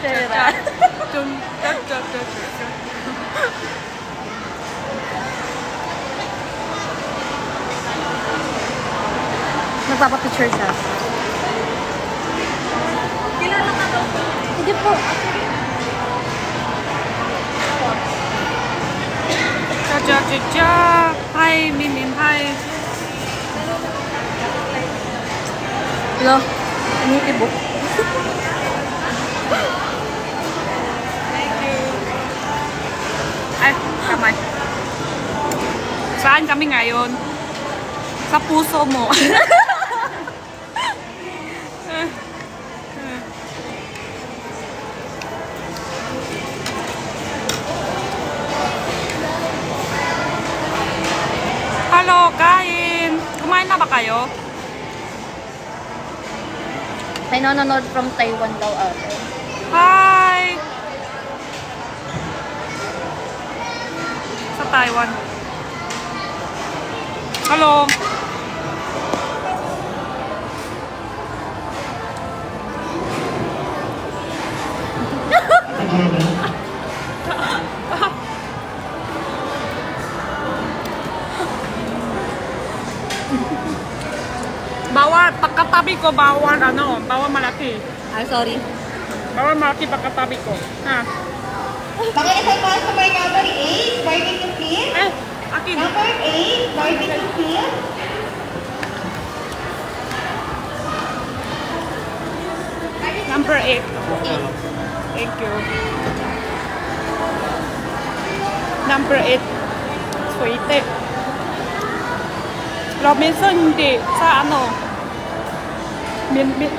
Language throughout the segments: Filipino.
Pera. Nagpapapicture siya. Kilala ka daw po. Hindi po. Hi, Mimin. Hi. Hello. Initibok. Thank you. Ay, kamay. Saan kami ngayon? Sa puso mo. Halo, kain. Kumain na ba kayo? May nanonood from Taiwan daw ate. Hi! Sa Taiwan. Hello! Bawal, pagkatabi ko, bawal malaki. Ah, sorry. Bawal malaki pagkatabi ko. Ha? Mga isang customer number 8, barbecue fish. Akin. Number 8, barbecue fish. Number 8. Thank you. Number 8. Sweet. Robinson hindi. Sa ano?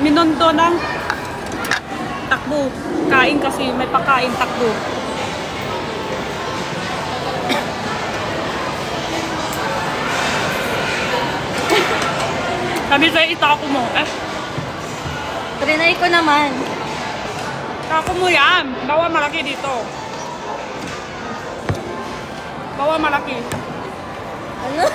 Minondo ng takbo. Kain kasi. May pakain takbo. Sabi sa'yo, itako mo. Trinay ko naman. Itako mo yan. Bawal malaki dito. Bawal malaki. Ano?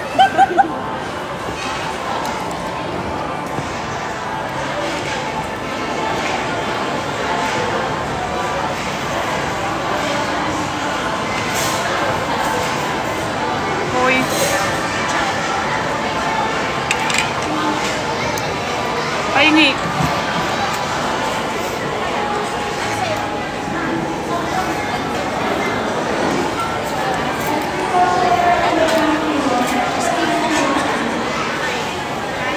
Hoy. Pahingi.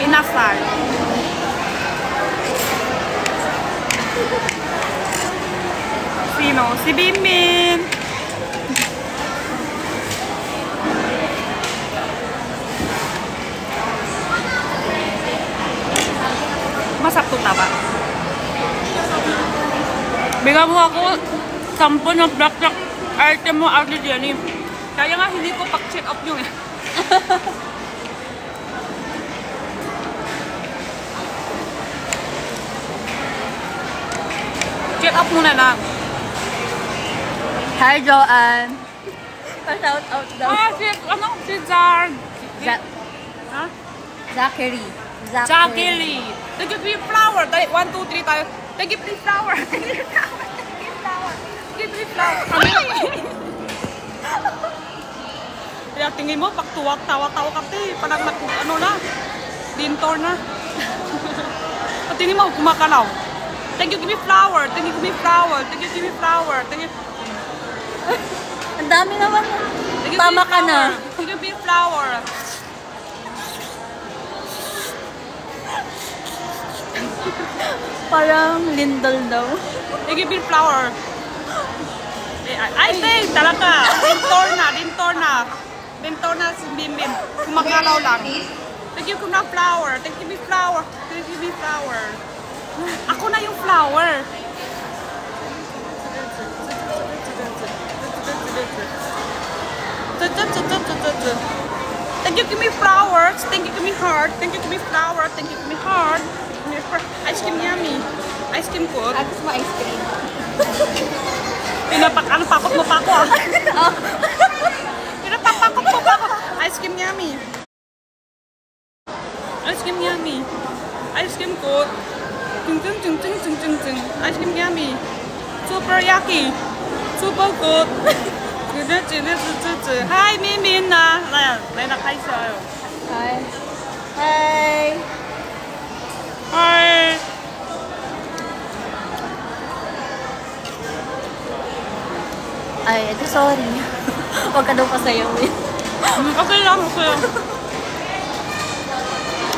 Inasal. Sino? Si Bimin. Masarap to taba. Bigyan mo ako 10 ng black item mo out dyan eh. Kaya nga hindi ko check up yung eh. Check up muna lang. Hi, Joanne. Pa-shout out daw. Si Zard. Ha? Zachary. Zachary. Thank you, free flower. 1, 2, 3 tayo. Thank you, free flower. Thank you, free flower. Thank you, flower. Thank you, free flower. Kaya tingin mo, pag tawa-tawa ka parang ano na, dintor na. At tingin mo, kumakalaw. Thank you, give me flower. Thank you, give me flower. Thank you, give me flower. Thank you. Ang dami naman. Tama ka na. Thank you, give me flower. Parang lindol daw. Thank you, give me flower. I think, talaga. Dintor na si Bimbim. Kumakalaw lang. Thank you, give me flower. Thank you, give me flower. Thank you, give me flower. Ako na yung flower. Thank you, give me flowers. Thank you, give me heart. Thank you, give me flower. Thank you, give me heart. Ice cream yummy. Ice cream good. At gusto mo ice cream. Pinapakot mo pa ako ah. Pinapakot mo pa ako. Ice cream yummy. Ice cream yummy. Ice cream good. Ice cream yummy. super yucky, super good. Hi, Min na. Này là khai sợi. Hi. Hi. Hi. Ay, ito sorry. Huwag ka daw pasayawin. Okay lang, okay lang.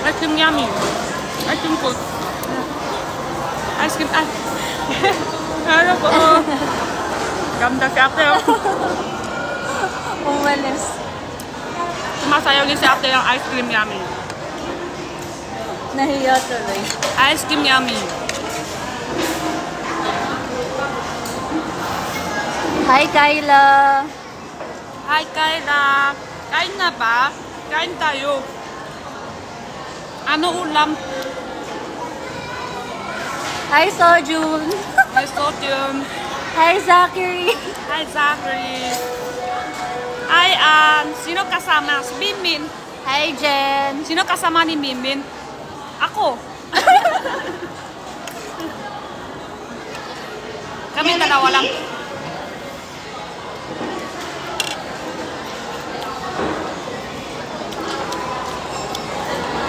Ice cream yummy. Ice cream good. Ice cream, ay. Ano po? Ganda si ate, oh. Umalis. Sumasayaw din si ate yung ice cream yummy. Nahiya tuloy. Ice cream yummy. Hi, Kyla. Hi, Kyla. Kain na ba? Kain tayo. Ano ulam? Hi, Sojun. May sodium. Hi, Zachary. Hi, Zachary. Hi, sino kasama? Si Mimin. Hi, Jen. Sino kasama ni Mimin? Ako. Kami dalawa lang.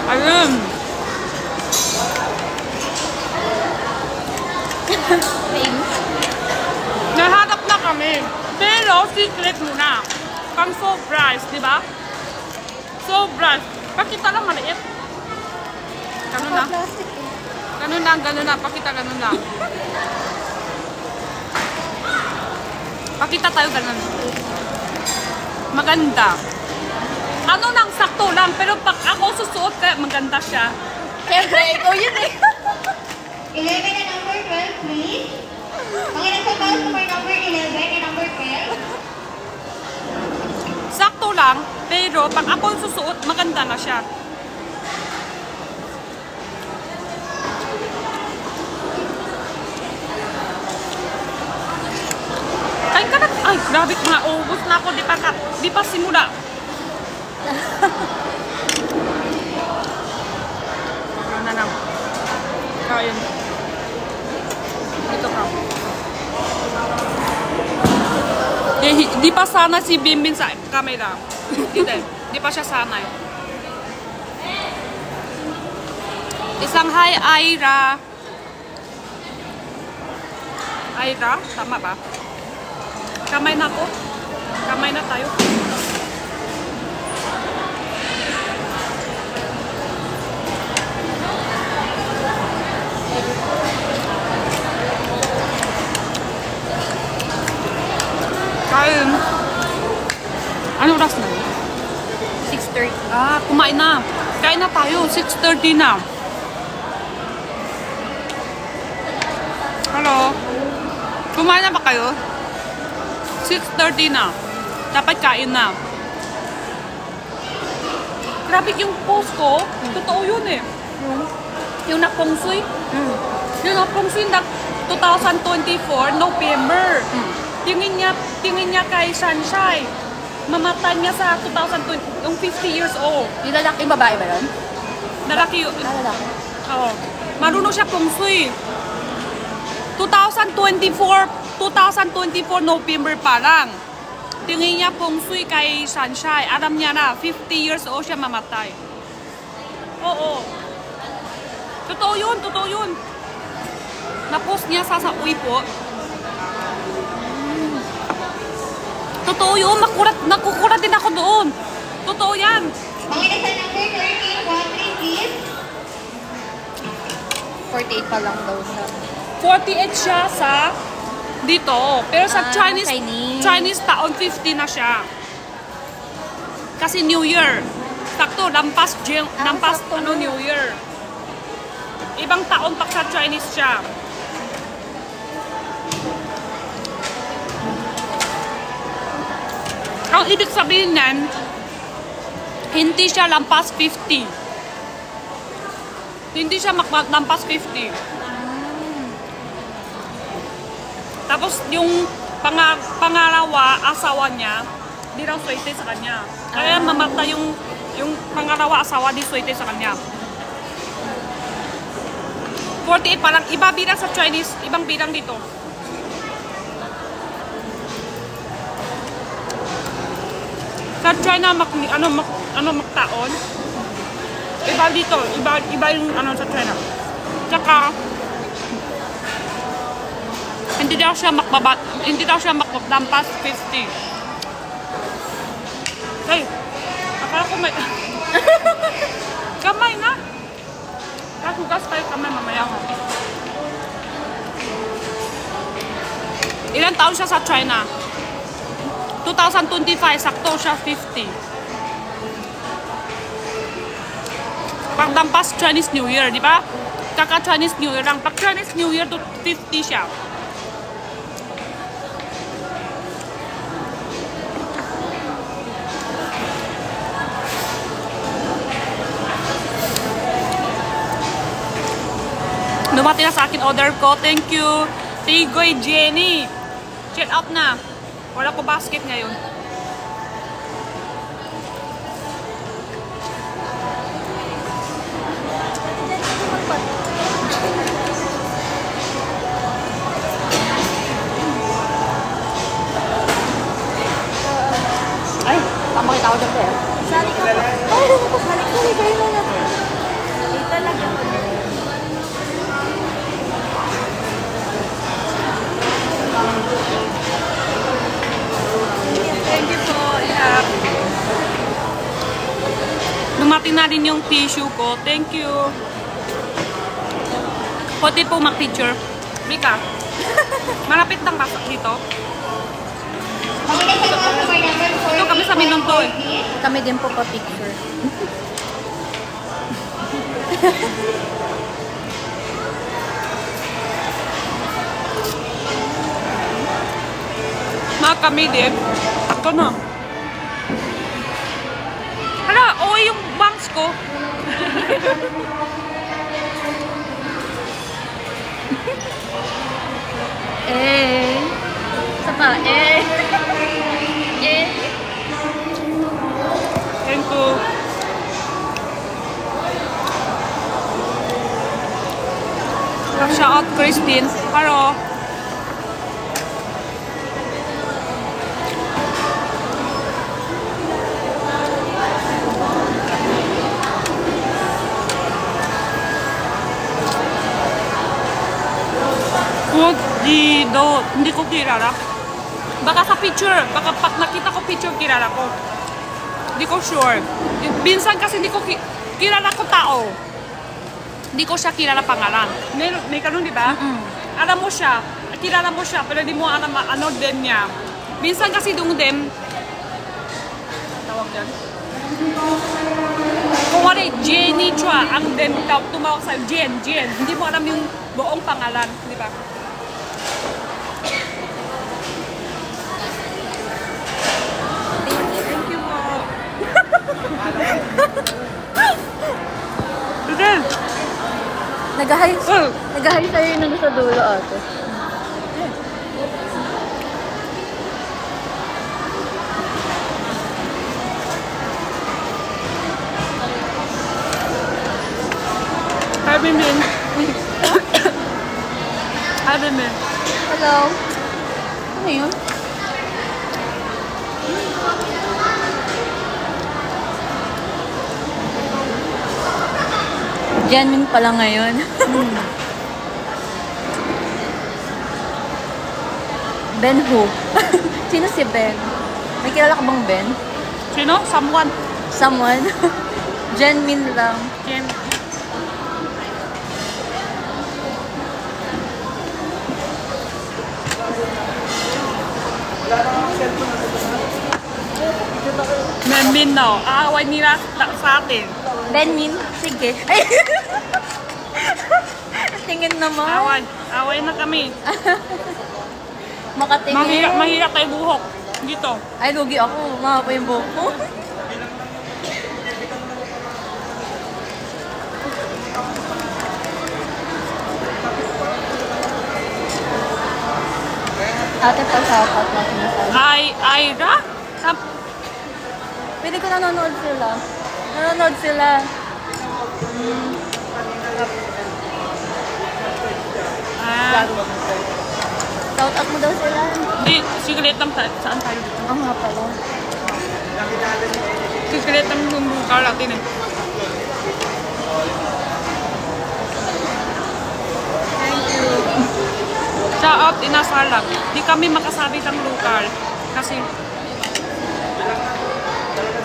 Ayun. Nahanap na kami. Pero secret muna. Pang surprise, di ba? Surprise. Pakita lang maliit. Ganun na. Plastic eh. Ganun na. Pakita ganun lang. Pakita tayo ganun. Maganda. Ano nang sakto lang, pero pag ako susuot, kaya maganda siya. Siyempre, ikaw yun eh. 11 and number 12, please. Mga nasa customer number 11 and number 12. Sakto lang, pero pag ako susuot, maganda na siya. Kain ka na. Ay, grabe, mga ubos na ako. Di pa simula. Ano na lang. Kain. Ito ka. Di pa sana si Bimbin sa camera. Di pa siya sanay. Isang hi, Ira. Ira? Tama ba? Kamay na ako. Kamay na tayo. Kain. Ano oras na? 6:30. Ah, kumain na. Kain na tayo. 6:30 na. Hello? Kumain na ba kayo? 6:30 na. Dapat kain na. Grabe yung post ko. Totoo yun eh. Yung napongsoy. Yung napongsoy na 2024, November. Tingin niya kay Sunshine. Mamatay niya sa 2020, yung 50 years old. Yung lalaking babae ba yun? Lalaki yun. Lalaki. Oo. Marunong siya pungsui. 2024 November pa lang. Tingin niya pungsui kay Sunshine. Alam niya na, 50 years old siya mamatay. Oo. Totoo yun. Na-post niya sa Weibo. Totoo yun, nakukulat din ako doon. Totoo yan. Mga nasa number 13, 13, please. 48 pa lang daw siya. 48 siya sa dito. Pero sa Chinese taon, 50 na siya. Kasi New Year. Sakto, lampas sakto na. New Year. Ibang taon pa sa Chinese siya. Ang ibig sabihin nan, hindi siya lampas 50. Hindi siya lampas 50. Tapos yung pangalawa, asawa niya, di raw swerte sa kanya. Kaya mamatay yung pangalawa asawa, di swerte sa kanya. 48 parang iba bilang sa Chinese, ibang bilang dito. Sa China, magtaon. Iba dito, iba yung sa China. Tsaka, hindi daw siya makdampas 50. Ay, akala ko may... Kamay na! Kasugas tayo kamay mamaya ko. Ilan taon siya sa China? 2025, sakto siya 50. Pagdampas Chinese New Year, di ba? Kaka Chinese New Year lang. Pag Chinese New Year, 50 siya. Dumating na sa akin order ko. Thank you. Tigoy Jenny. Check out na. Wala ko basket ngayon. Ay, tama kita ako dyan, Ter. Sali ka pa. Ay, sali kayo na natin. Ay, talaga. Thank you po. Yeah. Dumating na rin yung tissue ko. Thank you. Pwede po mag-picture. Mika, malapit lang ba dito? Ito kami sa Minong to eh. Kami din po pa-picture. Mga kami din. Ito na. Hala, okay yung bangs ko. Isa pa, Thank you. Shout out Christine. Hello. Hindi ko kilala. Baka sa picture, baka pag nakita ko picture, kilala ko. Hindi ko sure. Minsan kasi hindi ko kilala ko tao. Hindi ko siya kilala pangalan. May ganun, di ba? Alam mo siya, kilala mo siya, pero hindi mo alam ano din niya. Minsan kasi dung din, tawag yan. Kung wala, Jenny Chua, ang din tumawag sa Jen. Hindi mo alam yung buong pangalan, di ba? Thank you po. Then, nag-hi sa'yo yung nandun sa dulo, ate. Hi, Bimbin. Hi, Bimbin. Hello. Ano yun? Genuine pala ngayon. Ben who? Sino si Ben? May kilala ka bang Ben? Sino? Someone. Someone? Genuine lang. Jen. Bimbin daw. Aaway nila sa atin. Benmin? Sige. Ay! Tingin naman. Away na kami. Makatingin. Mahirap tayo buhok. Dito. Ay, lugi ako. Mahaba yung buhok ko. Ate pa shoutout na sinasabi. Ira? Pwede ko nanonood sila. Nanonood sila. Shoutout mo daw sila. Hindi, secret lang saan tayo dito. Nga pala. Kikret ang lugar natin eh. Thank you. Shout out Inasalag. Di kami makasabi ng lugar. Kasi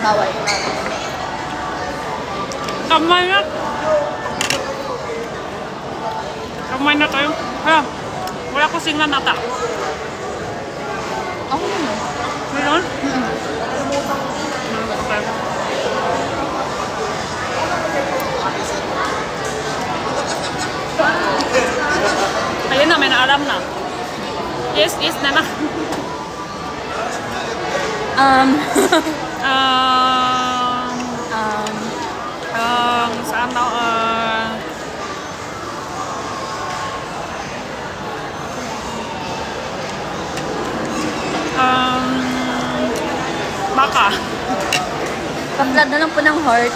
Bawal. kamay na. Kamay na tayo. Hala, wala ko singan ata. Ako naman. Meron? Ayun na, may naalam na. Yes, is na na. Um, Saan daw? Baka. pa-flood na lang po ng heart.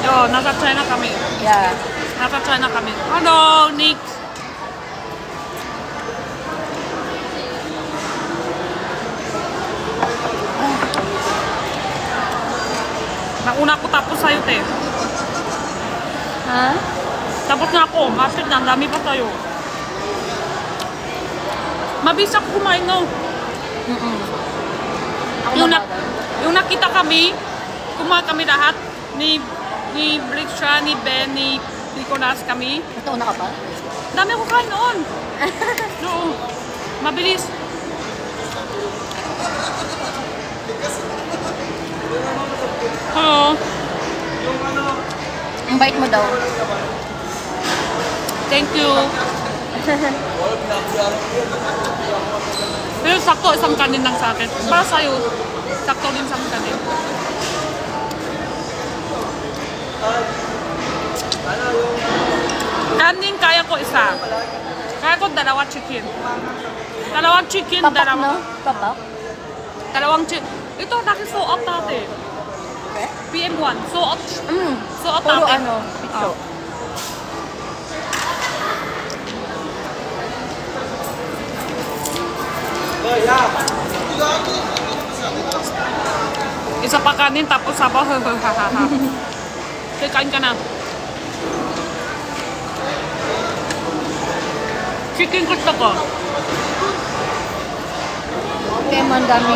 Oh, nasa China kami. Yeah. Nasa China kami. Hello, Nick. Nauna ko tapos sa'yo, te. Ha? Tapos na ako. Masid na. Ang dami pa sa'yo. Mabisa ko kumain, no? Ako Yung nakita kami, kumain kami lahat. Ni Brixia, ni Ben, ni Nicolas kami. Natauna ka pa? Dami ako kain noon. Oo. Mabilis. Hello. Ang bait mo daw. Thank you. Pero sakto isang kanin lang sa akin. Para sa'yo, sakto din isang kanin. Kanin kaya ko isa. Kaya ko dalawa chicken. Dalawang chicken, Papak, dalawa. no? Papak? Dalawang chicken. Ito, naki-so-out natin. Okay. PM1. So-out. So-out Puro natin. ano, pizzo. Isa pa kanin, tapos sabaw. Okay, kain ka na. Chicken gusto ko. Kaya man dami.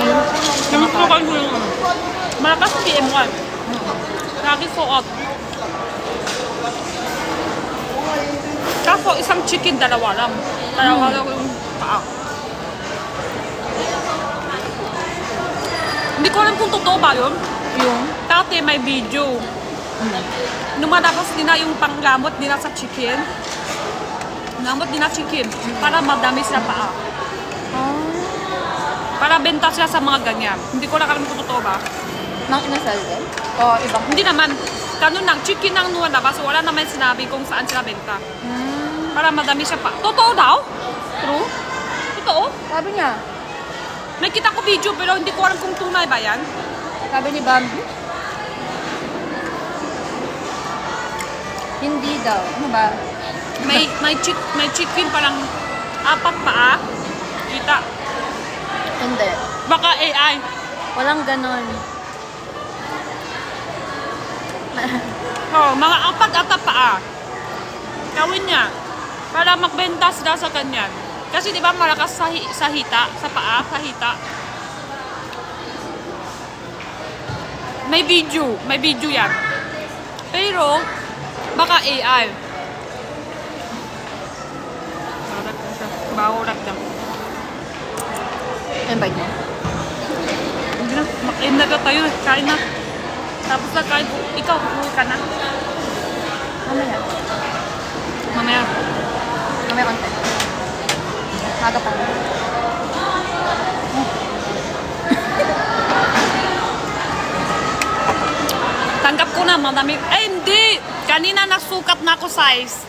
Yung gusto ko yung ano. Malakas sa PM1. Lagi so-out. Kaso isang chicken, dalawa lang. Dalawa lang yung paa. Hindi ko alam kung totoo ba yun. Yung? Dati may video. Lumalabas nila yung panggamot nila sa chicken. Gamot nila chicken. Para madami sila paa. Para benta siya sa mga ganyan. Hindi ko lang alam kung totoo ba. Nang inasal din? O ibang? Hindi naman. Ganun lang. Chicken ang lumalabas. Wala naman sinabi kung saan sila benta. Para madami siya pa. Totoo daw? True? Totoo? Sabi niya. May kita ko video pero hindi ko alam kung tunay ba yan. Sabi ni Bambi. Hindi daw. Ano ba? May chicken parang 4 paa. Kita. Hindi. Baka AI. Walang ganon. Oh, mga 4 paa. Gawin niya. Para magbenta sila sa kanyan. Kasi di ba malakas sa hita, sa paa, sa hita. May video yan. Pero, baka AI. Bawurat lang. Invite mo. Hindi na, makain na tayo eh. Kain na. Tapos na kain. Ikaw, uwi ka na. Mamaya. Mamaya. Mamaya konti. Maga pa. Tanggap ko na, madami. Eh, hindi! Kanina nasukat na ako size.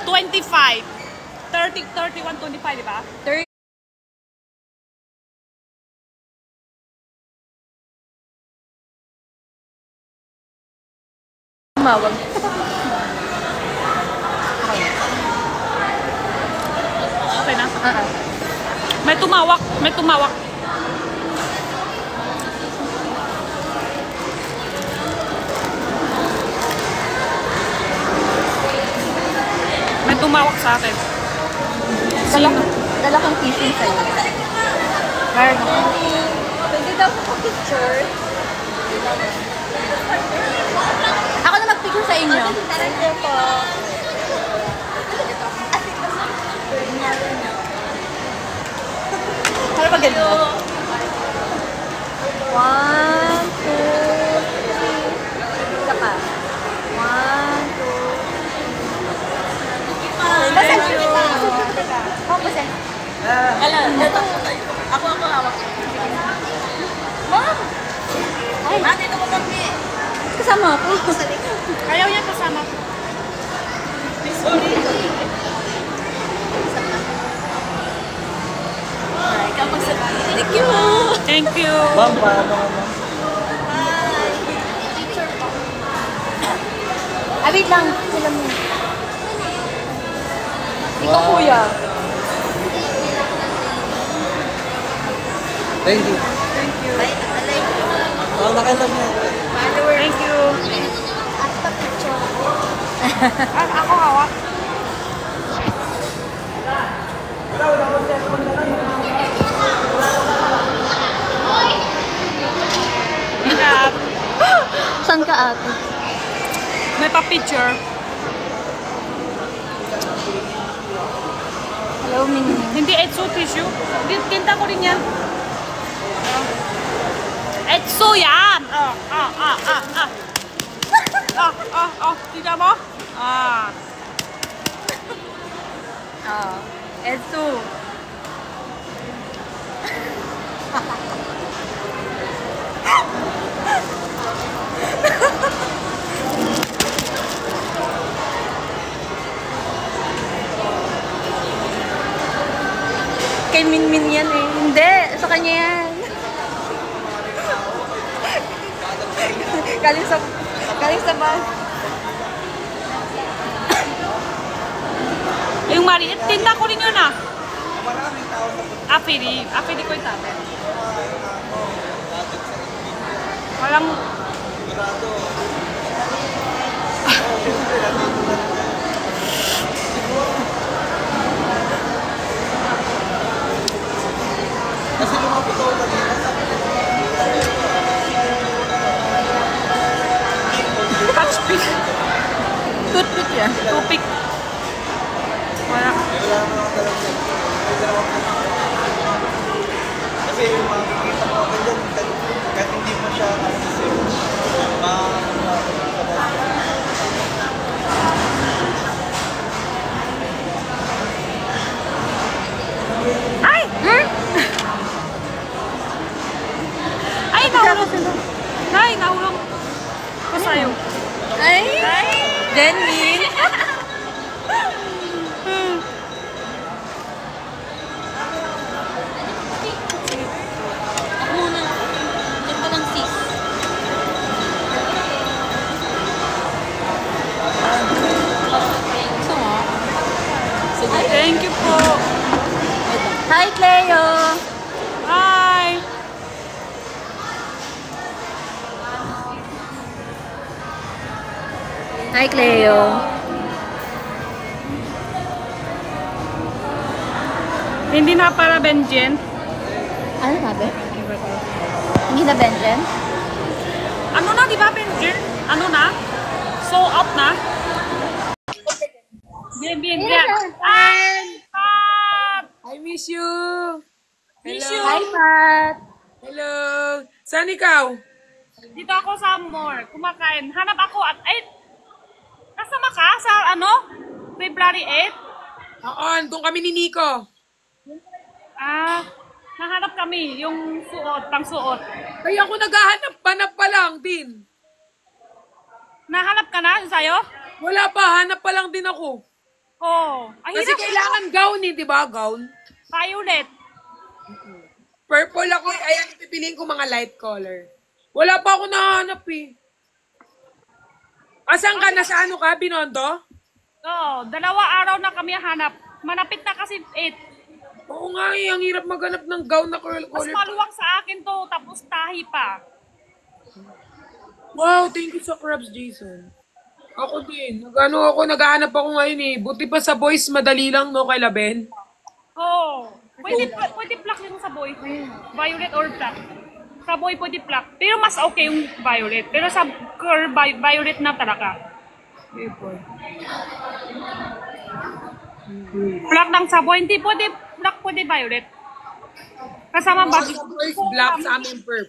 25. 30, 31, 25, di ba? 30. Tumawag. Okay. Okay na. Ah. May tumawak. May tumawak. May tumawak sa akin. Dala kong tissue sa'yo. Meron ako. Pwede daw ko picture. Ako na mag-picture sa inyo. Thank you po. Para ba ganito? 1, 2, 3. Isa pa. 1, 2. Thank you. Oh, basta. Ako hawak. Mom! Ay, Dito ko kami. kasama ako. Ayaw niya kasama. Sorry. Ikaw magsabi. Thank you. Thank you. Ma'am, paano ka ma'am? Ah, wait lang. Sila mo. Ikaw, kuya. Thank you. Oh, nakilag niya. Thank you. After picture. Ako hawak. Ingat. Saan ka, ate? May pa-picture. Hello, Minnie. Hindi Etsu tissue. Tinta ko rin yan. Etsu yan! Tingnan mo? Etsu. Kay Minmin yan eh. Hindi, sa kanya yan. Galing sa bus. Yung maliit, tinta ko rin yun ah. Apiri ko yung tabi. Walang... Kasi lumapit ako kanina. Touch pick. Toothpick yan. Tupik. Wala. Wala naman ako talaga. Kasi makikita mo ako dyan, kahit hindi mo siya nasisip. Ay! Ay, nahulog. Ay, nahulog. Ko sa'yo. Ay! Jenny! Ako muna. Diyan ka lang, sis. Gusto mo? Sige. Thank you po. Hi, Cleo! Hi! Hi, Cleo. Hindi na para Benjen. Ano sabi? Hindi na Benjen? Ano na, di ba Benjen? Ano na? Sold out na? Bien. Hi! Pat! I miss you. Miss Hello. you. Hi, Pat! Hello. Saan ikaw? Dito ako sa mall. Kumakain. Hanap ako at... Ay! Kasama ka sa ano? February 8? Noon, doon kami ni Nico. Nahanap kami. Yung suot, pang suot. Kaya ako naghahanap-hanap pa lang din. Nahanap ka na sa'yo? Wala pa, hanap pa lang din ako. Oo. Ang Kasi hirap. kailangan gown eh, di ba? Gown. Violet. Purple ako eh. Ayan, pipiliin ko mga light color. Wala pa ako nahanap eh. Asan ka? Nasa ano ka? Binondo? Oo. 2 araw na kami hanap. Manapit na kasi 8. Oo nga eh, ang hirap maghanap ng gown na curl Mas color. maluwang sa akin to, tapos tahi pa. Wow, thank you sa crabs, Jason. Ako din. Naghahanap ako ngayon eh. Buti pa sa boys, madali lang no kay Laben. Oo. Pwede black yung sa boy. Violet or black. Sa boy pwede black. Pero mas okay yung violet. Pero sa girl, violet na talaga. Okay, boy. Black lang sa boy. Hindi pwede black, pwede violet. Kasama ba? Sa boys, black sa amin perp.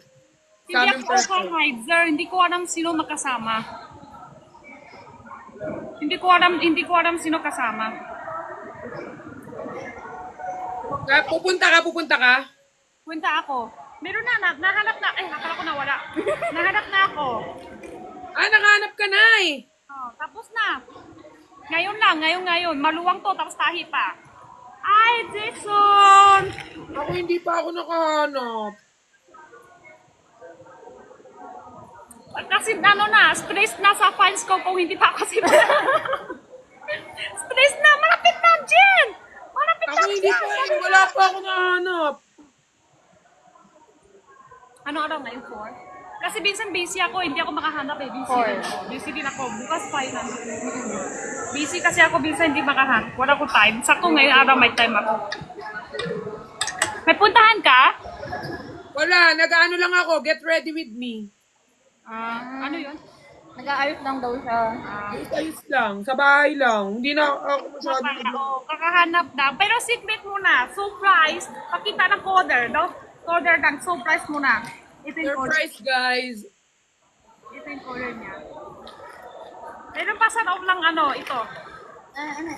Sa Hindi amin ako perp. organizer. Hindi ko alam sino makasama. Hindi ko alam sino kasama. Pupunta ka? Punta ako. Meron nahanap na. Akala ko nawala. Nahanap na ako. Ah, nakahanap ka na eh. Oh, tapos na. Ngayon. Maluwang to, tapos tahi pa. Ay, Jason! Ako hindi pa ako nakahanap. Kasi stress na sa fans ko kung hindi pa ako stress na, malapit na, Jen! Malapit Ako na, hindi pa eh. Wala pa ako nakahanap. Ano araw ngayon, 4? Kasi minsan busy ako, hindi ako makahanap eh. Busy din ako. Bukas pa yun. Busy kasi ako, minsan hindi makahanap. Wala ko time. Sakto ngayon araw may time ako. May puntahan ka? Wala, nag-ano lang ako. Get ready with me. Ano yun? Nag-aayos lang daw siya. Ayos lang. Sa bahay lang. Hindi na ako masyado. Kakahanap na. Pero secret muna. Surprise. Pakita ng coder. Coder lang. Surprise muna. Ito yung coder. Surprise, guys. Ito yung coder niya. Meron pa sa loob lang ito. Ano?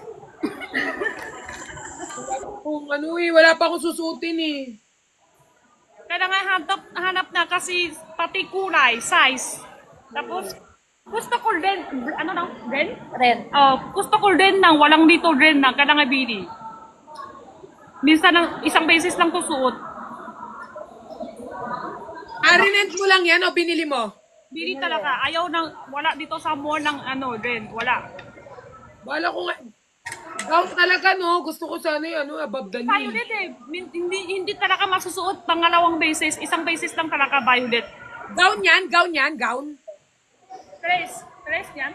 Kung ano eh, wala pa akong susutin eh. Kaya nga hanap na kasi pati kulay, size. Tapos, gusto ko rin, rin? Ren. Gusto ko rin nang walang dito rin nang kaya nga bili. Minsan isang beses lang ko suot. Rinent mo lang yan o binili mo? Bili talaga. Ayaw wala dito sa mall ng rin. Wala. Bala ko nga. Gown talaga no. Gusto ko sana yung above the knee. Violet eh. Hindi talaga masusuot pangalawang beses. Isang beses lang talaga violet. Gown yan. Tres yan?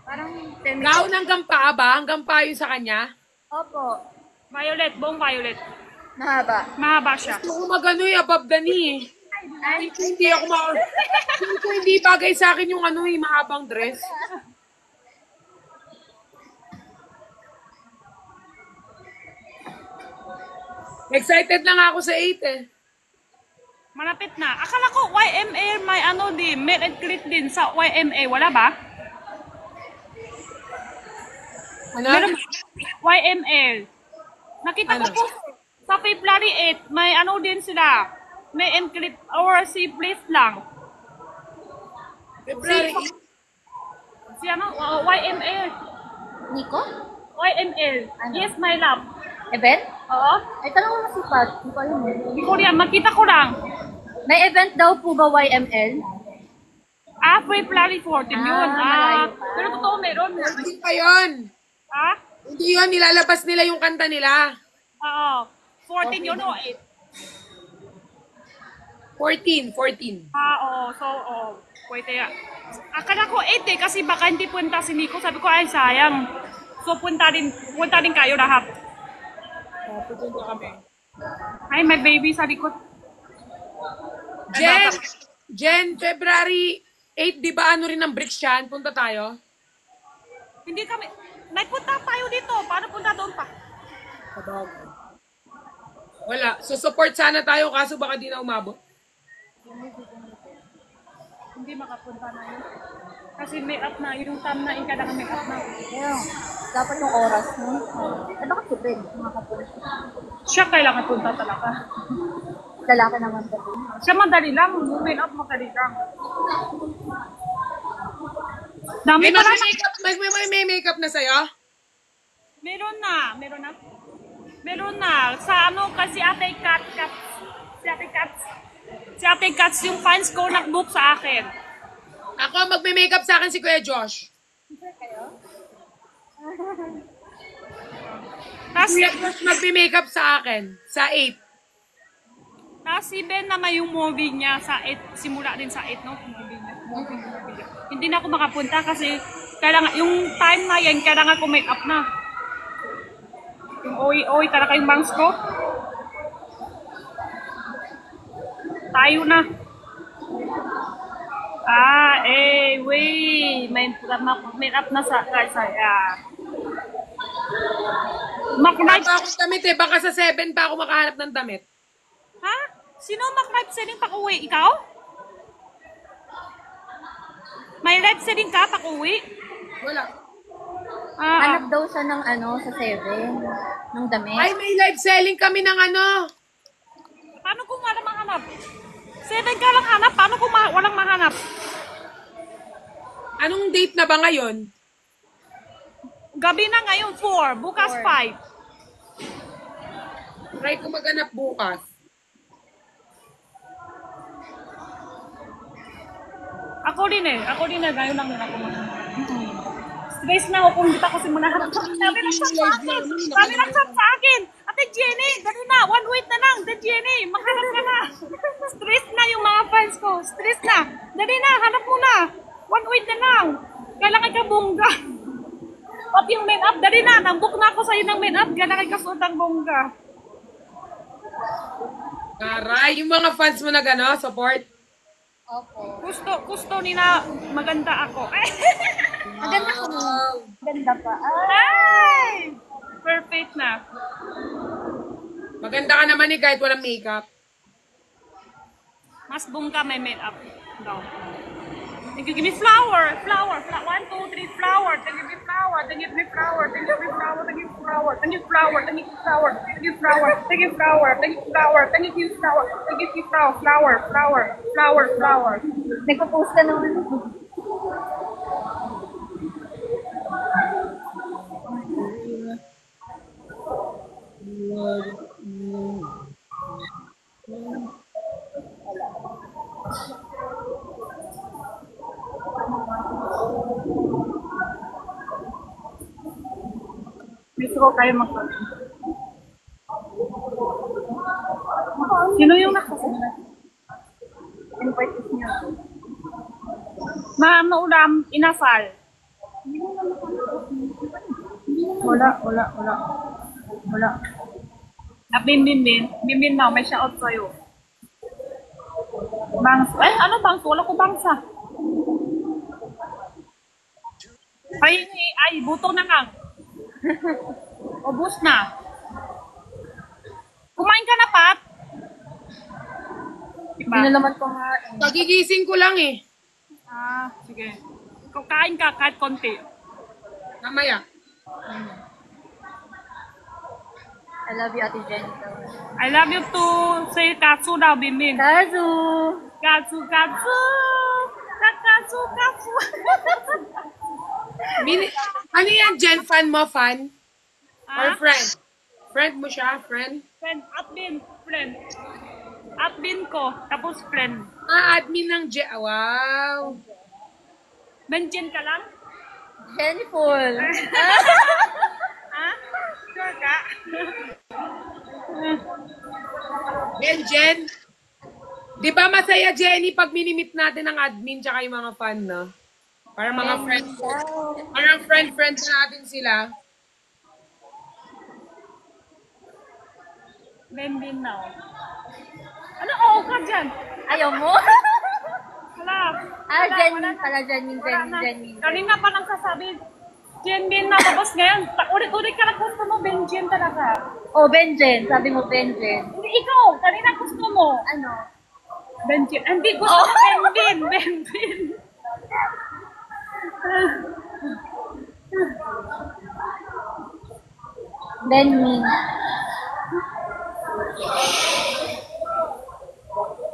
Parang tennis. Gown hanggang paa ba? Hanggang paa yun sa kanya? Opo. Violet, buong violet. Mahaba. Mahaba siya. Gusto ko above the knee. Hindi bagay sa akin yung mahabang dress. Excited lang ako sa 8 eh. Malapit na. Akala ko YMA may din, meet and greet din sa YMA. Wala ba? Ano? Meron YMA. Nakita ko po sa February 8, may din sila. May and greet or si please lang. February Si YMA. Nico? YMA. Ano? Yes, my love. Event? Oo. Ay, tanong mo si Pat. Hindi ko alam eh. Hindi ko yan. Makita ko lang. May event daw po ba YML? February 14 yun. malayo pa. Pero totoo meron. Hindi pa yun. Hindi yun. Nilalabas nila yung kanta nila. Oo. 14 yun o 8? 14. Oo. So, pwede yan. Akala ko 8 eh, kasi baka hindi punta si Nico. Sabi ko, ay sayang. So, punta din kayo lahat. Pupunta kami. Ay, may baby sa likod. Jen, February 8, di ba rin ang bricks yan? Punta tayo? Hindi kami, nagpunta tayo dito. Paano punta doon pa? Wala. So, support sana tayo kaso baka di na umabot. Hindi makapunta na yun. Kasi make up na, yung time na ika na make up na. Ayun. Dapat yung oras, no? Eh, bakit si Ben? Makapunta. Siya kailangan punta talaga. Lalaki naman kasi. Siya madali lang, make up madali lang. Dami May pa na. may makeup na sa'yo? Meron na. Sa kasi si Ate Cats yung fans ko nag-book sa akin. Ako, magme-makeup sa akin si Kuya Josh. Tas, Kuya Crush magpi-makeup sa akin. Sa 8. tas si Ben naman yung movie niya sa 8, simula din sa 8, no? Movie niya. Hindi na ako makapunta kasi kailangan, yung time na yan, kailangan ko make up na. Yung oy-oy, talaga yung bangs ko. Tayo na. Wait. May make up na sa saya. Maknife. Baka ako damit eh. Baka sa 7 pa ako makahanap ng damit. Ha? Sino mag-live selling pa-uwi? Ikaw? May live selling ka pa-uwi? Wala. Hanap daw siya ng sa 7. Ng damit. Ay, may live selling kami ng ano. Paano kung walang mahanap? 7 ka lang hanap? Paano kung walang mahanap? Anong date na ba ngayon? Gabi na ngayon, 4. Bukas 5. Try ko maghanap bukas. Ako din eh. Ngayon lang din ako mahanap. Stress na ako kung dito ako simunahan. Sabi lang sa akin. Ate Jenny, dali na. 1 week na lang. Ate Jenny, mahanap ka na. Stress na yung mga fans ko. Stress na. Dali na, hanap mo na. 1 week na lang. Kailangan ka bongga. Pati yung make-up, dali na. Nag-book na ako sa'yo ng make-up. Kailangan ka suot ng bongga. Aray, yung mga fans mo na gano'n, support. Opo. Gusto nila maganda ako. Maganda ko. Ganda pa. Ay! Perfect na. Maganda ka naman eh kahit walang makeup. Mas bongga may make-up. Daw. Then you give me flower. 1, 2, 3, flower. Then you give me flower. Then you give me flower. Then you give me flower. Then you give me flower. Then you flower. Then you give flower. Then you flower. Then you flower. Then you flower. Then you give flower. Then you give flower. Nagpo-post ka naman. Gusto ko kayo Sino yung nakasunod? Invite niyo. Ma'am, na ulam, inasal. Wala. Bimbin na, may shout sa'yo. Bangs. Ano bangs? Wala ko bangsa. Ay, buto na kang. Ubus na. Kumain ka na, Pat? Hindi na naman kumain. Pagigising ko lang eh. Sige. Kain ka kahit konti. Mamaya. I love you, Ate Jenny. I love you too. Say katsu daw, Bimbin. Kazu! Katsu. Ano yan, Jen? Fan mo? Fan? Or Ah? friend? Friend mo siya? Friend? Friend. Admin ko. Tapos friend. Admin ng Jen. Wow. Benjen ka lang? Jennyful! Ha? Sure ka? Jen. Di ba masaya, Jenny, pag minimit natin ang admin tsaka yung mga fan, no? Para mga friends. Parang friends natin sila. Benbin now. Ano? Oo ka dyan. Ayaw mo? Wala. Jenny pala, Jenny. Kanina pa nang sasabi, Jenbin na. Tapos ngayon, ulit ka na gusto mo, Benjen talaga. Oh, Benjen. Sabi mo, Benjen. Hindi, ikaw. Kanina gusto mo. Ano? Benjen. Hindi, gusto mo Benbin. Benmin.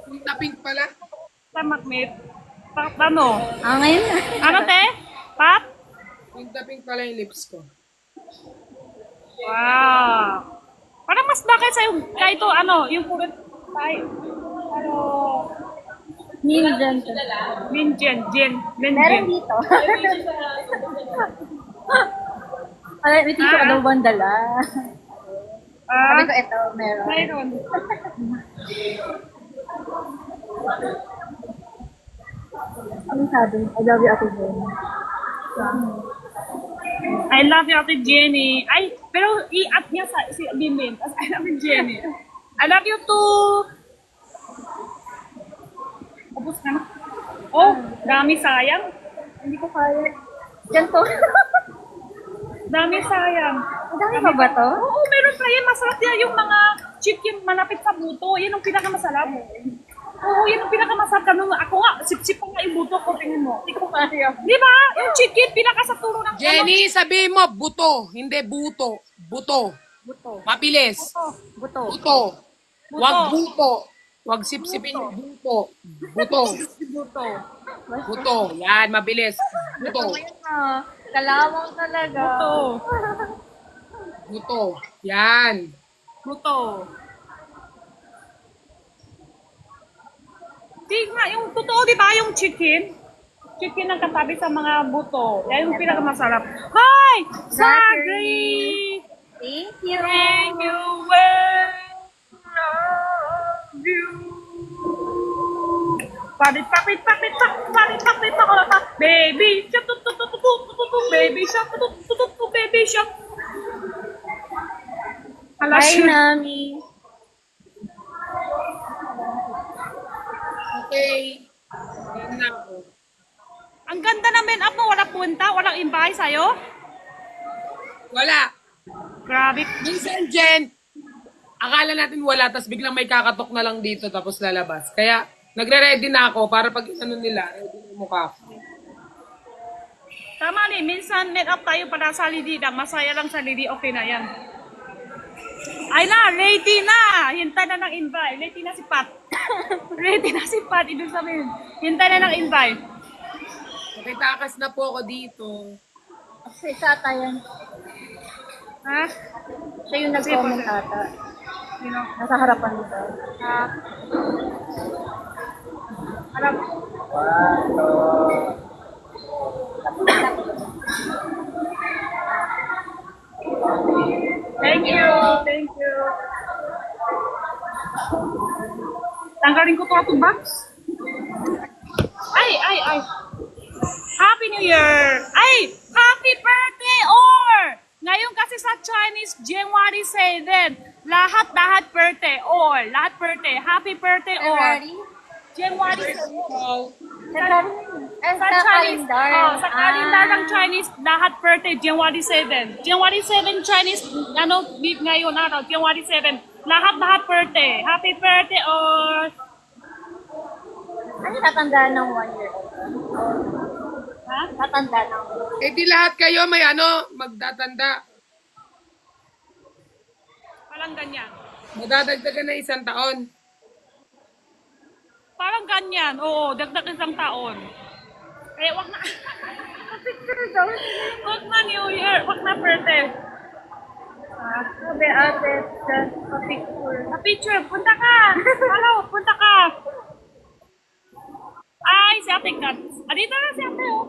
Yung taping pala. Tamakmit. Ano? Ngayon na. Ano, te? Pat? Yung taping pala yung lips ko. Wow. Parang mas bakit sa'yo, kahit ito, yung puro tayo. Minjen. Jen. Meron dito. Ay, may tito ka daw bang dala? Sabi ko, ito, meron. Mayroon. Ano sabi? I love you, Ate Jen. I love you, Ate Jenny. Ay, pero i-at niya sa si Bimin. I love you, Jenny. I love you too. Tapos na. Oh, dami sayang. Hindi ko kaya. Yan to. Dami sayang. Ang dami pa ba to? Oo, meron pa yan. Masarap yan yung mga chicken manapit sa buto. Yan ang pinakamasarap. Oo, yan ang pinakamasarap. Ako nga, sip-sip pa nga yung buto ko. Tingin mo. Hindi ko kaya. Di ba? Yung chicken, pinakasaturo ng Jenny, sabihin mo, buto. Hindi buto. Buto. Buto. Mabilis. Buto. Buto. Wag buto. Wag sip-sipin yung buto. Buto. buto. Buto. Yan, mabilis. Buto. Ayun na. Kalawang talaga. Buto. Buto. Yan. Buto. Di nga, yung totoo, di ba? Yung chicken. Chicken ang katabi sa mga buto. Yan yung pinakamasarap. Hi! Zachary! Thank you. Thank you well. Love you. Parit, parit, parit, parit, parit, parit, baby shark, baby shark, baby shark. Hala, Hi, shoot. Nami. Okay. Yan na ako. Ang ganda na men up mo, walang punta, walang invite sa'yo. Wala. Grabe. Minsan, Jen, akala natin wala, tapos biglang may kakatok na lang dito, tapos lalabas. Kaya, nagre-ready na ako para pag ano nila, ready na yung mukha ko. Tama rin, minsan meet up tayo para sa lidi lang, masaya lang sa lidi, okay na yan. Ay na, ready na! Hintay na ng invite. Ready na si Pat. Ready na si Pat, ibig sabihin. Hintay na ng invite. Nakitakas na po ako dito. Kasi sa yan. Ha? Siya yung nag-comment ata. Sino? Nasa harapan nito. Ha? Harap. Thank you. Thank you. Tanggalin ko to atong box. Ay. Happy New Year! Ay! Happy birthday or! Ngayon kasi sa Chinese, January 7. Lahat birthday or. Lahat birthday. Happy birthday or. February? January 7. February? Sa Chinese, sa calendar ng Chinese, lahat birthday, January 7. January 7 Chinese, ngayon araw, January 7. Lahat birthday. Happy birthday or. Ano tatandaan ng 1 year old? Ha? Tatandaan ng Eh di lahat kayo may magtatanda. Parang ganyan. Madadagdagan na 1 taon. Parang ganyan, oo, dagdag isang taon. Eh, wag na. Picture daw. Wag na New Year, wag na birthday. Sabi ate, sa picture. Sa picture, punta ka. Hello, punta ka. Ay, si Ate Kat. Dito na si Ate, oh.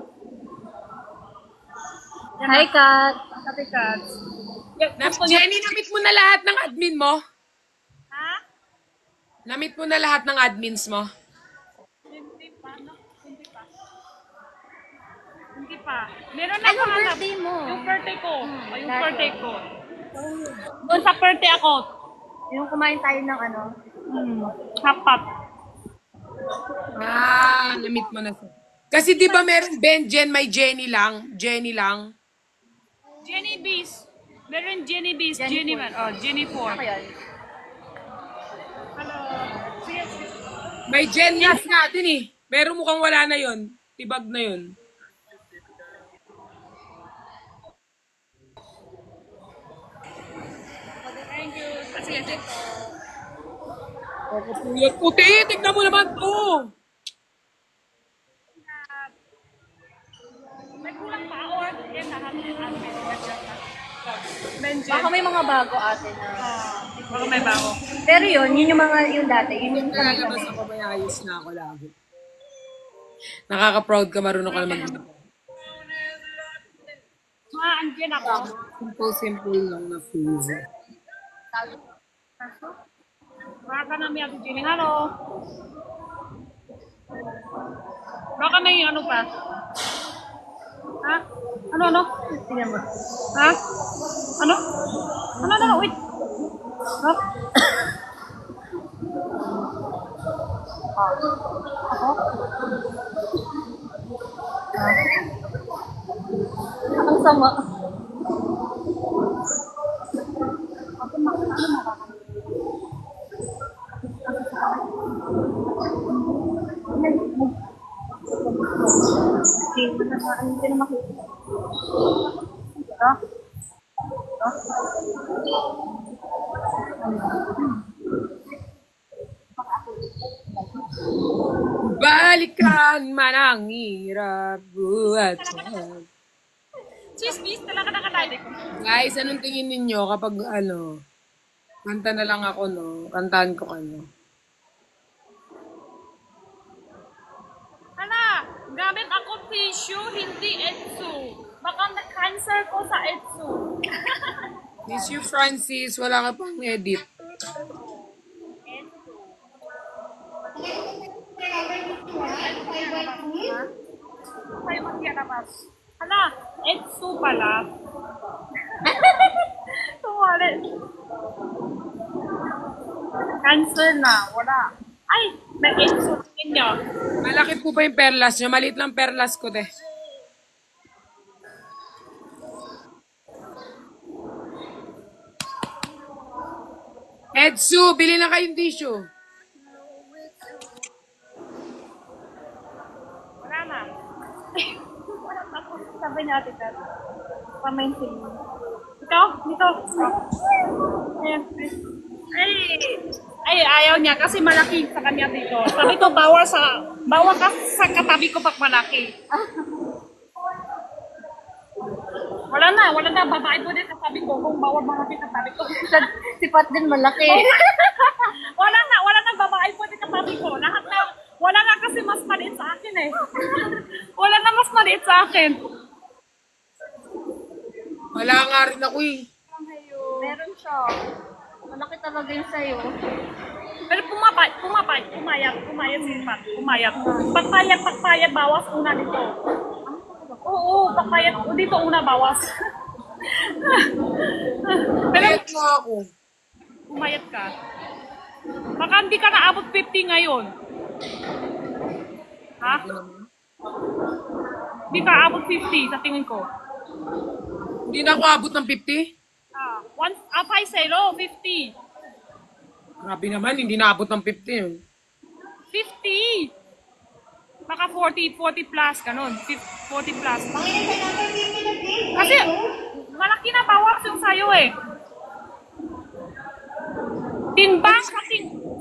Hi, Kat. Ate Kat. Jenny, namit mo na lahat ng admin mo? Ha? Namit mo na lahat ng admins mo? Hindi pa, no? Hindi pa. Meron na Anong hanap. birthday mo? Yung birthday ko. O, yung dati. birthday ko. Doon sa birthday ako. Yung kumain tayo ng Hapat. Namit mo na siya. Kasi di ba meron Jen, may Jenny lang? Jenny lang. Jenny Bees. Meron Jenny Bees. Jenny Jenny Four. man. Oh, Jenny 4. Ako yun. Hello. Sige, sige. May Jen Yas natin eh. Pero mukhang wala na yon. Tibag na yon. Thank you. Sige, sige. Tapos yung puti, tignan mo naman to. May kulang pa or yan lahat ng amin. Benjen. Baka may mga bago ate na. Baka may bago. Pero yun yung yung dati. Yun yung Nalalabas ako, may ayos na ako lagi. Nakaka-proud ka, marunong ka na mag-gita. Andyan ako. Simple lang na food. Baka na may Ate Jenny. Halo. Baka may ano pa. Ha? Ano? Tingnan mo. Ha? Ano? Ano? Wait. Ha? Ako? Ang sama. Hindi na makikita. Ito? Balikan man ang hirap buhat. Chismis, talaga nakatayo ko. Guys, anong tingin ninyo kapag kanta na lang ako, no? Kantahan ko kayo. Hala, gamit ako tissue, hindi Etsu. Baka na-cancer ko sa Etsu. Miss you, Francis. Wala ka pang edit. Tayo magkiyarabas. Hala, Etsu pala. Tumali. Cancer na, wala. Ay, may Etsu ninyo. Malaki po ba yung perlas nyo? Maliit lang perlas ko, te. Edsu, bili na kayong tissue. Wala na. Sabi niya ate dad. Pamainsin mo. Ikaw? Dito. Ayan. Ay, ayaw niya kasi malaki sa kanya dito. Sabi ko, bawal ka sa katabi ko pag malaki. Wala na, babae po din katabi ko kung bawal malaki katabi ko. Si Pat din malaki. wala na, babae po din katabi ko. Lahat na, wala na kasi mas maliit sa akin eh. Wala na mas maliit sa akin. Wala nga rin ako eh. Meron siya. Malaki talaga yung sa'yo. Pero pumayat si Pat, pumayat. Pagpayat, bawas una dito. Oo, pagpayat, dito una bawas. Pero Bayad mo ako. pumayat ka. Baka hindi ka naabot 50 ngayon. Ha? Hindi ka abot 50 sa tingin ko. Hindi na ako abot ng 50? Apay sa'yo, 50. Grabe naman, hindi na abot ng 50 yun. 50! Baka 40 plus, ganun. 40 plus. Panginoon sa number 50 na please. Kasi, malaki na bawas yung sayo eh. Tingbang,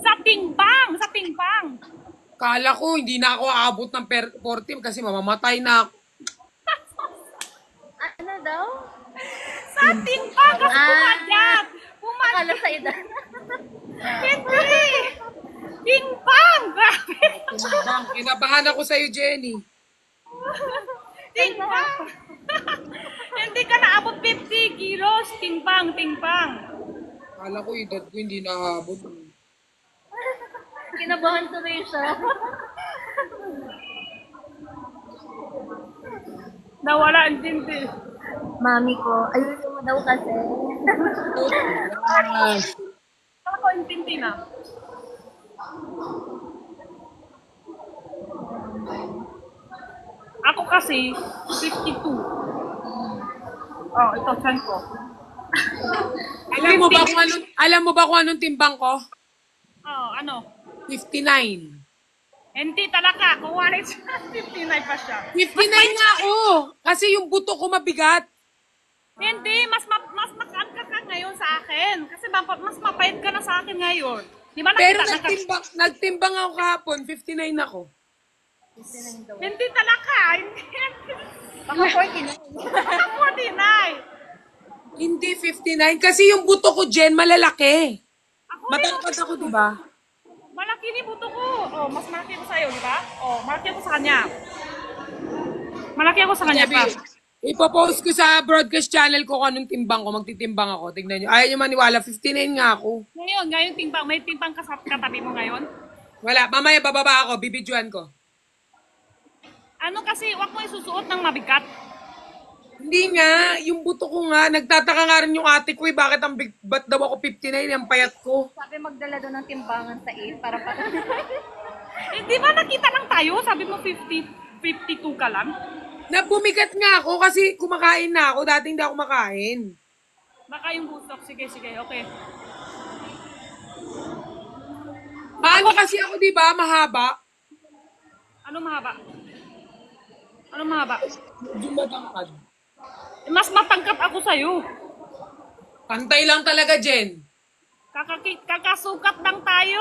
sa tingbang. Kala ko, hindi na ako aabot ng 40 kasi mamamatay na ako. Ano daw? Sa tingbang, kasi pumayat. Akala sa edad. Hindi! Tingbang! Grabe! Timbang, kinabahan ako sa'yo, Jenny. Tingbang! Hindi ka naabot 50 kilos. Tingbang. Kala ko, edad ko hindi naabot. Kinabahan tuloy siya. Nawala ang tindi. Mami ko, ayusin mo daw kasi. Kala ko ang tindi na. Ako kasi, 52. Oh, ito, saan ko? Alam mo ba kung anong timbang ko? Oh, ano? 59. Hindi talaga. Kung wala siya, 59 pa siya. 59 na ako! Kasi yung buto ko mabigat. Hindi, mas makangka ka ngayon sa akin. Kasi mas mapait ka na sa akin ngayon. Di ba Pero nakita? nagtimbang ako kahapon, 59 ako. Hindi talaga. Baka 49. 49. Hindi 59 kasi yung buto ko, Jen, malalaki. Ako Matangkad ako, di ba? malaki ni buto ko. Oh, mas malaki ko sa'yo, di ba? Oh, malaki ako sa kanya. Malaki ako sa kanya pa. Ipopost ko sa broadcast channel ko kung anong timbang ko. Magtitimbang ako. Tignan nyo. Ayaw nyo maniwala. 59 nga ako. Ngayon timbang, may timbang katabi mo ngayon? Wala. Mamaya bababa ako. Bibidyoan ko. Ano kasi, wag mo isusuot ng mabigat. Hindi nga. Yung buto ko nga. Nagtataka nga rin yung ate ko eh. Bakit ang big, ba't daw ako 59? Ang payat ko. Sabi magdala doon ng timbangan sa 8 para pa. Eh, di ba nakita lang tayo? Sabi mo 52 ka lang? Nabumigat nga ako kasi kumakain na ako. Dating hindi ako makain. Baka yung busok. Sige, okay. Maano kasi ako, di ba? Mahaba. Ano mahaba? Ano mahaba? Yung matangkad. Eh, mas matangkad ako sa'yo. Pantay lang talaga, Jen. Kakasukat lang tayo.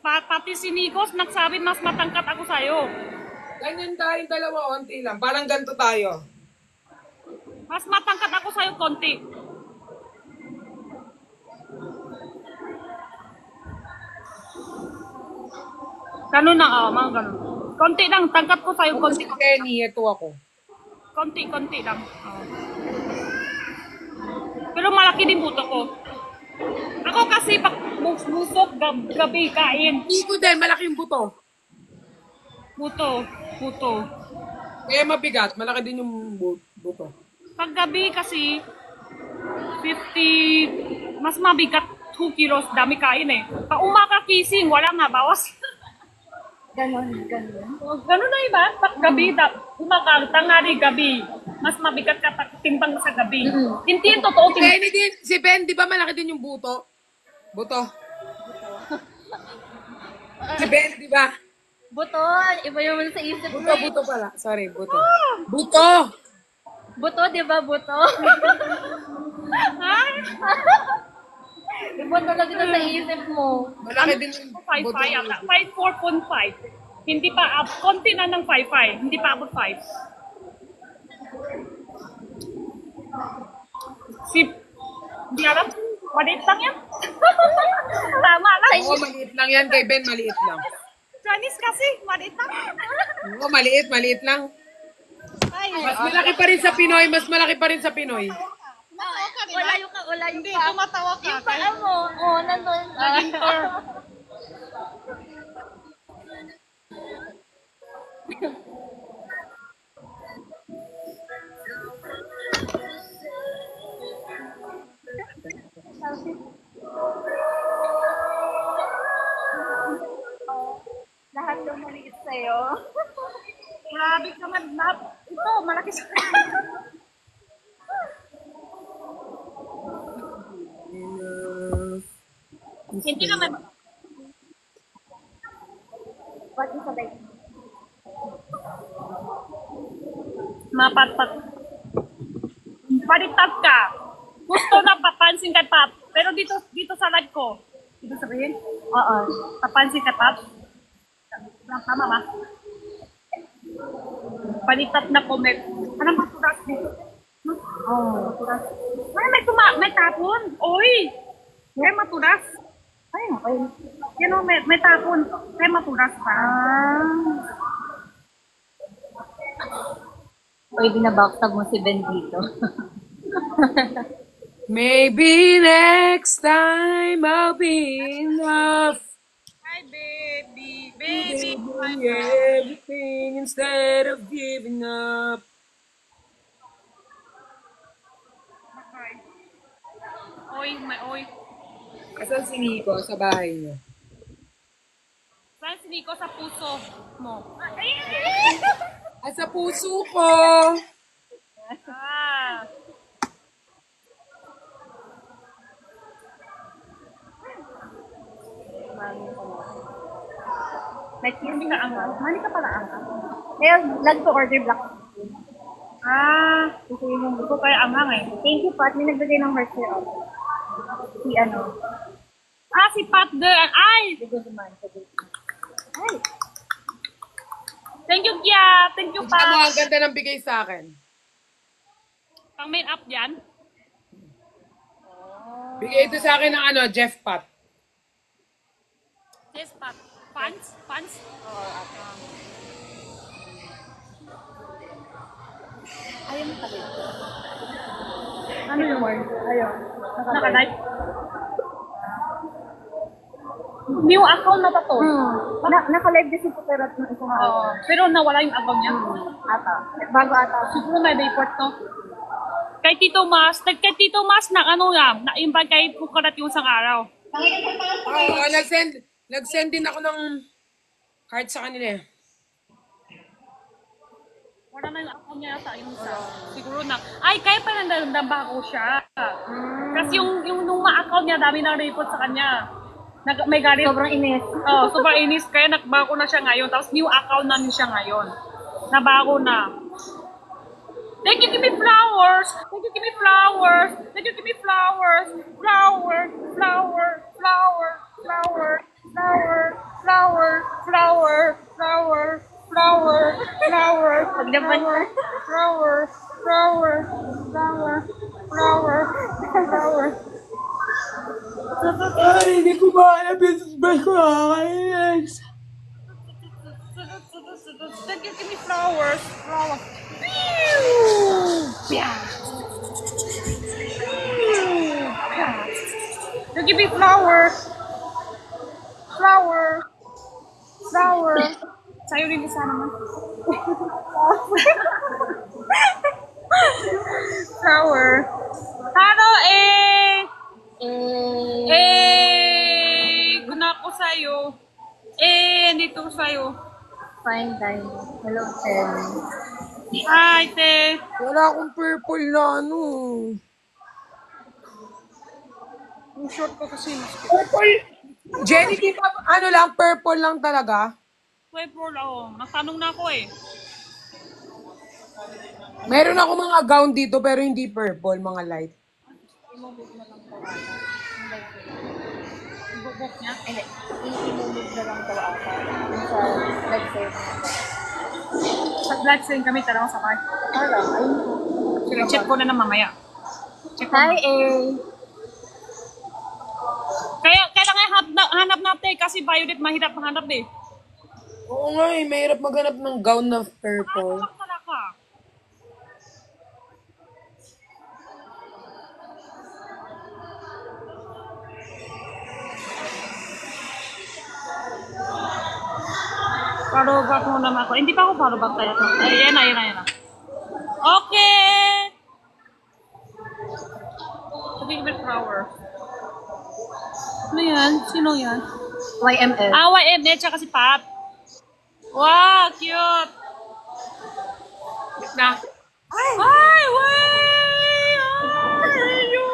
Pati si Nikos nagsabi mas matangkad ako sa'yo. Ganyan tayong dalawa, onti lang. Parang ganito tayo. Mas matangkad ako sa'yo, konti. Ganun na, mga ganun. Konti lang, tangkad ko sa'yo, konti. Si Kenny, ito ako. Konti lang. Pero malaki din buto ko. Ako kasi pag busok, gabi, kain. Hindi ko din, malaki yung buto. Buto. Kaya mabigat, malaki din yung buto. Pag gabi kasi, 50, mas mabigat 2 kilos, dami kain eh. Pag umaka kising, wala na, bawas. Ganon. Ganun na iba, pag gabi, umaka, tanghali, gabi. Mas mabigat ka timbang sa gabi. Hindi yung totoo. Si Ben, di ba malaki din yung buto? Buto. Si Ben, di ba? Buto, iba yung sa isip ko. Buto pala. Sorry, buto. Buto! Buto, di ba buto? Ha? Buto lang ito sa isip mo. Malaki din yung buto. 5'5 yata. 4.5. Hindi pa up. Konti na ng 5'5. Hindi pa abot 5. Hindi alam. Maliit lang yan. Tama lang. Oo, maliit lang yan. Kay Ben, maliit lang. Chinese kasi. Maliit lang. Oo, maliit lang. Mas malaki pa rin sa Pinoy. Ulayo ka. Hindi, tumatawa ka. Yung paa mo, nandun. Lahat ng maliit sa'yo. Grabe ka man. Ito, malaki sa Hindi naman. Ba't yung sabay? Mapatpat. Baliktad ka. Gusto na papansin ka, Pap. Pero dito sa live ko. Dito sabihin? Oo. Papansin ka, Pap. Tama ba? Baliktad na comment. Anong maturas dito? Maturas. Ay, may tapon. Oy! May maturas. Ay, okay. Yan o, may tapon. May maturas pa. Pwede na backstab mo si Ben dito. Maybe next time I'll be enough. Hi, baby. Doing everything instead of giving up. Oy. Asan si Nico sa bahay niya? Saan si Nico sa puso mo? Sa puso ko. Ah. Hindi ka angal. Mali ka pala angal. Kaya, lag to order black. Ah, ito kaya angang eh. Thank you, Pat. May nagbigay ng heart here. Si ano? Ah, si Pat girl. Ay! The good man. Ay! Thank you, Kia. Thank you, Ang ang Pat. ganda ng bigay sa akin. Pang made up yan. Bigay ito sa akin ng Jeff Pat. Yes, Pat. Pants? Ayun Ano yun? Ayun. Naka-like? New account na ba to? Naka-live din si Puterat ng isang Oo. Pero nawala yung account niya. ata. Bago ata. Siguro may report to. Kay Tito Mas, na ano nga, na-invite kay Pukarat yung isang araw. Panginoon sa taas Oo, nag-send din ako ng card sa kanila eh. Wala na yung account niya sa yung isa. Siguro na. Ay, kaya pa nandamba ko siya. Kasi yung nung ma-account niya, dami nang report sa kanya. May galit. Sobrang inis. Oh, sobrang inis. Kaya nagbago na siya ngayon. Tapos new account na siya ngayon. Nabago na. Thank you, give me flowers. Thank you, give me flowers. Thank you, give me flowers. Flower, flower, flower, flower, flower, flower, flower, flower, flower, flower, Paglaban flower, flower, flower, flower, flower, flower. Ay, hindi ko mahanap yung toothbrush ko nakakainis. Thank you, give me flowers. Flowers. Yeah. You give me flowers. Flower. Flower. Sa'yo rin isa naman. Flower. Hello, guna ko sa'yo. Dito sa'yo. Fine time. Hello, Ted. Hi, te. Wala akong purple na ano. Yung short ko kasi Purple? Jenny, di ba ano lang, purple lang talaga? Purple ako. Natanong na ako eh. Meron ako mga gown dito pero hindi purple, mga light. Ibubok niya. Hindi. I-move na lang daw ata. Yung sa live save na. Sa blood stain kami, talagang sakay. Ayun. Sige, check ko na mamaya. Check ko Hi, na. Kaya kailangan hanap natin kasi violet mahirap hanap eh. Oo nga eh, mahirap maghanap ng gown na purple. Ano talaga? Parobak muna ako. Hindi pa ako parobak tayo. Ayan na. Okay! Sabi ko flower. Ano yan? Sino yan? YML. Ah, YM. Tsaka si Pat. Wow, cute! Na, Hi, where are you?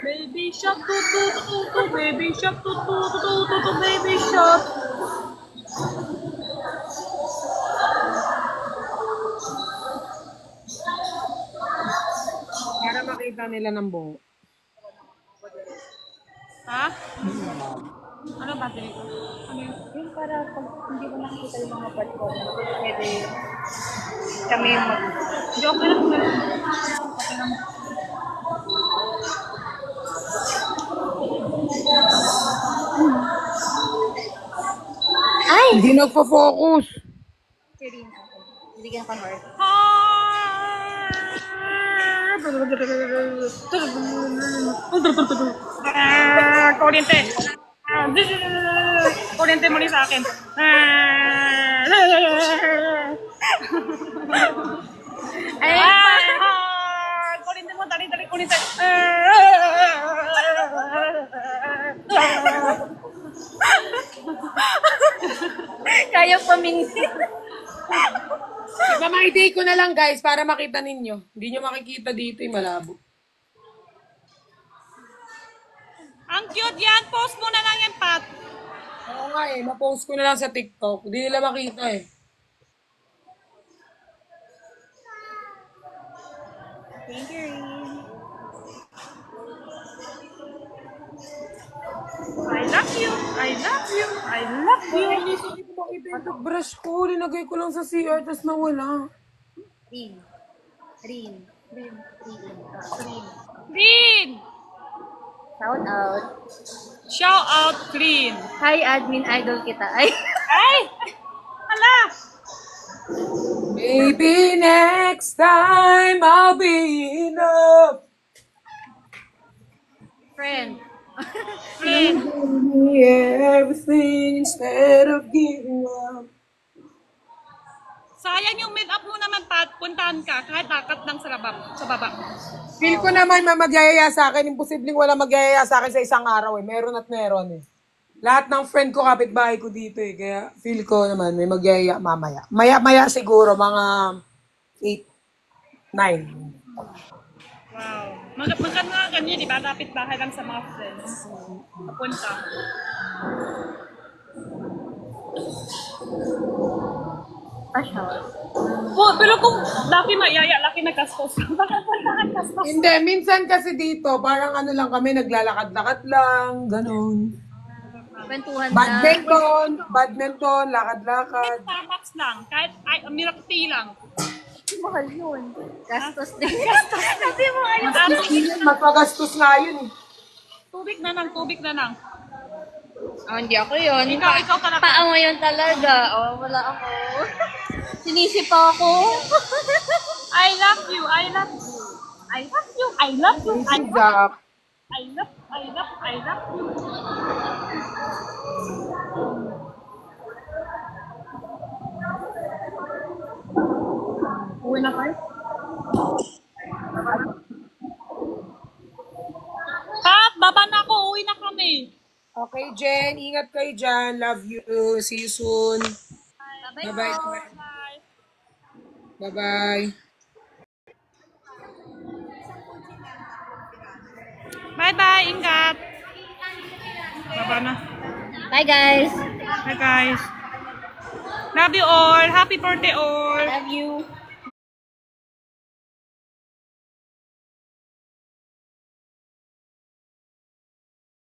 Baby shark, baby shark, baby shark. para makita nila ng buo. Ha? Ano ba dito? Ano yun? Yung para pag hindi mo nakikita yung mga part ko, pwede kami mag... Hindi, okay lang. Okay lang. Ay! Hindi nagpa-focus. Serene. Hindi ka naka-heart. Kuryente. Kuryente muli sa akin. Kuryente mo, dali, kuryente. Kaya pamingin. Diba, ma-day ko na lang guys para makita ninyo. Hindi nyo makikita dito yung malabo. Ang cute yan. Post mo na lang yan, Pat. Oo nga eh, ma-post ko na lang sa TikTok. Hindi nila makita eh. Thank you, Rin. I love you. I love you. I love you. Hindi ko makita yung toothbrush ko. Linagay ko lang sa CR, tapos nawala. Rin. Clean. Shout out. Shout out clean. Hi, admin idol kita. Ay! Ay! Hala! Maybe next time I'll be enough. Friend. Friend. Give me everything instead of giving up. Sayang yung meet up mo naman, Pat. Puntahan ka kahit dakat lang sa baba. Feel ko naman magyayaya sa akin. Imposibleng wala magyayaya sa akin sa isang araw eh. Meron at meron eh. Lahat ng friend ko, kapitbahay ko dito eh. Kaya feel ko naman may magyayaya mamaya. Maya-maya siguro, mga 8, 9. Wow. Magkano nga ganyan, di ba? Lapit bahay lang sa mga friends. Papunta. Oh, pero kung laki mayaya, laki nagastos. Bakit nagastos? Hindi, minsan kasi dito, parang ano lang kami, naglalakad-lakad lang, ganun. Kwentuhan na. Badminton, lakad-lakad. Starbucks lang, kahit milk tea lang. Mahal yun. Gastos din. Gastos. Sabi mo ayun. Mapagastos nga yun eh. Tubig na lang. Oh, hindi ako yun. Ikaw talaga. Paa mo yun talaga. Oh, wala ako. Sinisip ako. I love you. Zap. I love you. Uwi na kayo? Pat, baba na ako. Uwi na kami. Okay, Jen. Ingat kayo dyan. Love you. See you soon. Bye-bye. Bye-bye. Bye. Bye-bye. Bye-bye. Ingat. Baba na. Bye, guys. Bye, guys. Love you all. Happy birthday all. Love you.